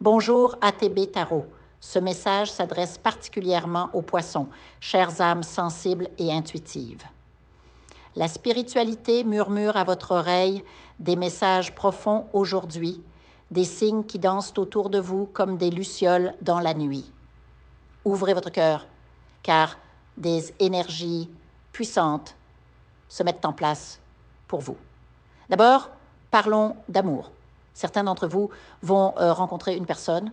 Bonjour ATB Tarot. Ce message s'adresse particulièrement aux poissons, chères âmes sensibles et intuitives. La spiritualité murmure à votre oreille des messages profonds aujourd'hui, des signes qui dansent autour de vous comme des lucioles dans la nuit. Ouvrez votre cœur, car des énergies puissantes se mettent en place pour vous. D'abord, parlons d'amour. Certains d'entre vous vont rencontrer une personne,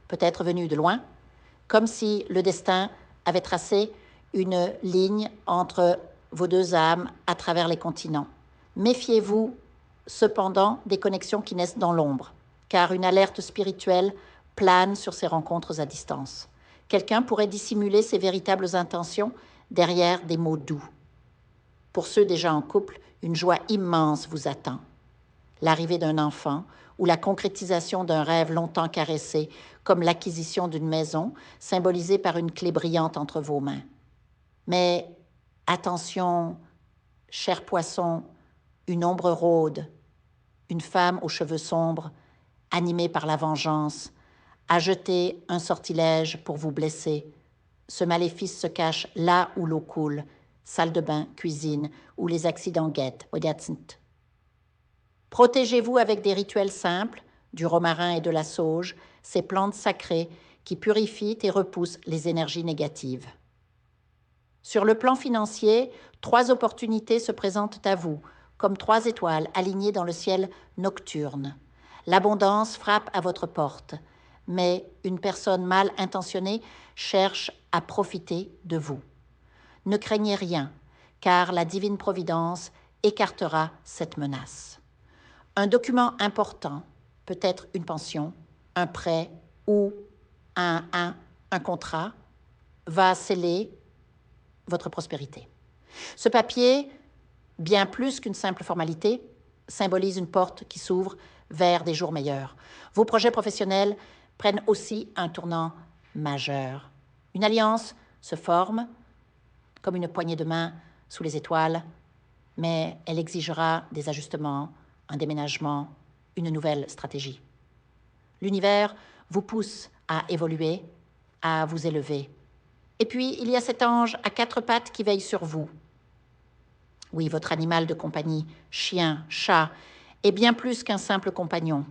peut-être venue de loin, comme si le destin avait tracé une ligne entre vos deux âmes à travers les continents. Méfiez-vous cependant des connexions qui naissent dans l'ombre, car une alerte spirituelle plane sur ces rencontres à distance. Quelqu'un pourrait dissimuler ses véritables intentions derrière des mots doux. Pour ceux déjà en couple, une joie immense vous attend. L'arrivée d'un enfant ou la concrétisation d'un rêve longtemps caressé, comme l'acquisition d'une maison, symbolisée par une clé brillante entre vos mains. Mais attention, cher poisson, une ombre rôde, une femme aux cheveux sombres, animée par la vengeance, a jeté un sortilège pour vous blesser. Ce maléfice se cache là où l'eau coule, salle de bain, cuisine, où les accidents guettent. Protégez-vous avec des rituels simples, du romarin et de la sauge, ces plantes sacrées qui purifient et repoussent les énergies négatives. Sur le plan financier, 3 opportunités se présentent à vous, comme 3 étoiles alignées dans le ciel nocturne. L'abondance frappe à votre porte, mais une personne mal intentionnée cherche à profiter de vous. Ne craignez rien, car la divine providence écartera cette menace. Un document important, peut-être une pension, un prêt ou un contrat, va sceller votre prospérité. Ce papier, bien plus qu'une simple formalité, symbolise une porte qui s'ouvre vers des jours meilleurs. Vos projets professionnels prennent aussi un tournant majeur. Une alliance se forme comme une poignée de main sous les étoiles, mais elle exigera des ajustements, un déménagement, une nouvelle stratégie. L'univers vous pousse à évoluer, à vous élever. Et puis, il y a cet ange à 4 pattes qui veille sur vous. Oui, votre animal de compagnie, chien, chat, est bien plus qu'un simple compagnon.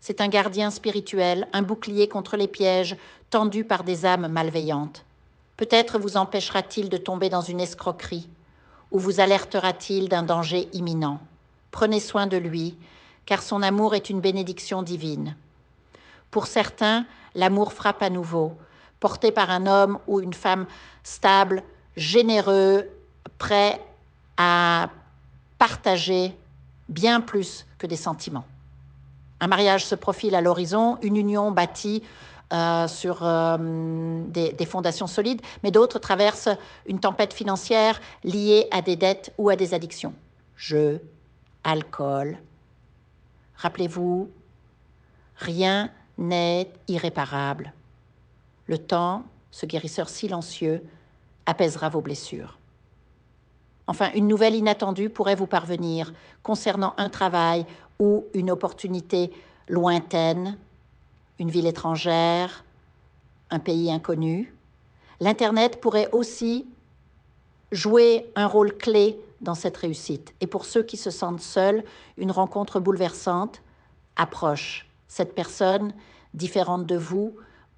C'est un gardien spirituel, un bouclier contre les pièges tendus par des âmes malveillantes. Peut-être vous empêchera-t-il de tomber dans une escroquerie, ou vous alertera-t-il d'un danger imminent. Prenez soin de lui, car son amour est une bénédiction divine. Pour certains, l'amour frappe à nouveau, porté par un homme ou une femme stable, généreux, prêt à partager bien plus que des sentiments. Un mariage se profile à l'horizon, une union bâtie sur des fondations solides, mais d'autres traversent une tempête financière liée à des dettes ou à des addictions. Jeux, alcool. Rappelez-vous, rien n'est irréparable. Le temps, ce guérisseur silencieux, apaisera vos blessures. Enfin, une nouvelle inattendue pourrait vous parvenir concernant un travail ou une opportunité lointaine, une ville étrangère, un pays inconnu. L'Internet pourrait aussi jouer un rôle clé dans cette réussite. Et pour ceux qui se sentent seuls, une rencontre bouleversante approche. Cette personne, différente de vous,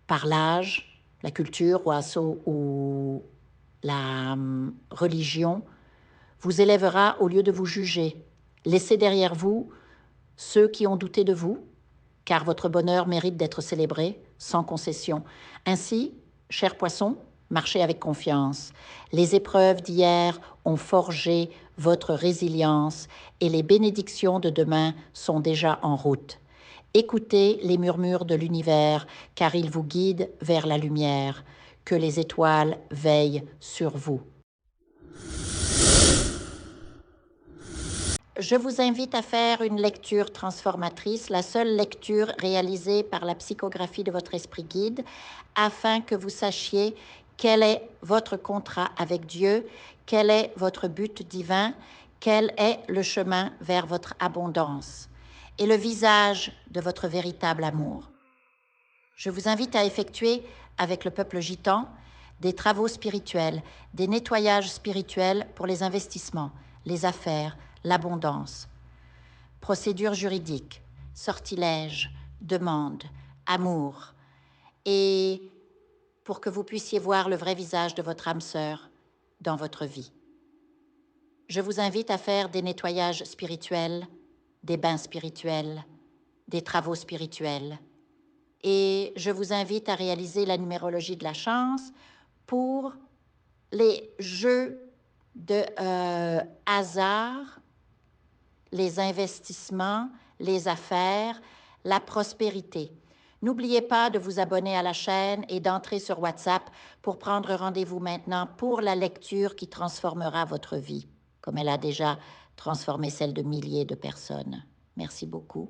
par l'âge, la culture ou la religion, vous élèvera au lieu de vous juger. Laissez derrière vous ceux qui ont douté de vous, car votre bonheur mérite d'être célébré sans concession. Ainsi, cher poisson, marchez avec confiance. Les épreuves d'hier ont forgé votre résilience et les bénédictions de demain sont déjà en route. Écoutez les murmures de l'univers, car ils vous guident vers la lumière. Que les étoiles veillent sur vous. Je vous invite à faire une lecture transformatrice, la seule lecture réalisée par la psychographie de votre esprit guide, afin que vous sachiez quel est votre contrat avec Dieu, quel est votre but divin, quel est le chemin vers votre abondance et le visage de votre véritable amour. Je vous invite à effectuer avec le peuple gitan des travaux spirituels, des nettoyages spirituels pour les investissements, les affaires, l'abondance, procédures juridiques, sortilèges, demandes, amour, et pour que vous puissiez voir le vrai visage de votre âme sœur dans votre vie. Je vous invite à faire des nettoyages spirituels, des bains spirituels, des travaux spirituels. Et je vous invite à réaliser la numérologie de la chance pour les jeux de hasard, les investissements, les affaires, la prospérité. N'oubliez pas de vous abonner à la chaîne et d'entrer sur WhatsApp pour prendre rendez-vous maintenant pour la lecture qui transformera votre vie, comme elle a déjà transformé celle de milliers de personnes. Merci beaucoup.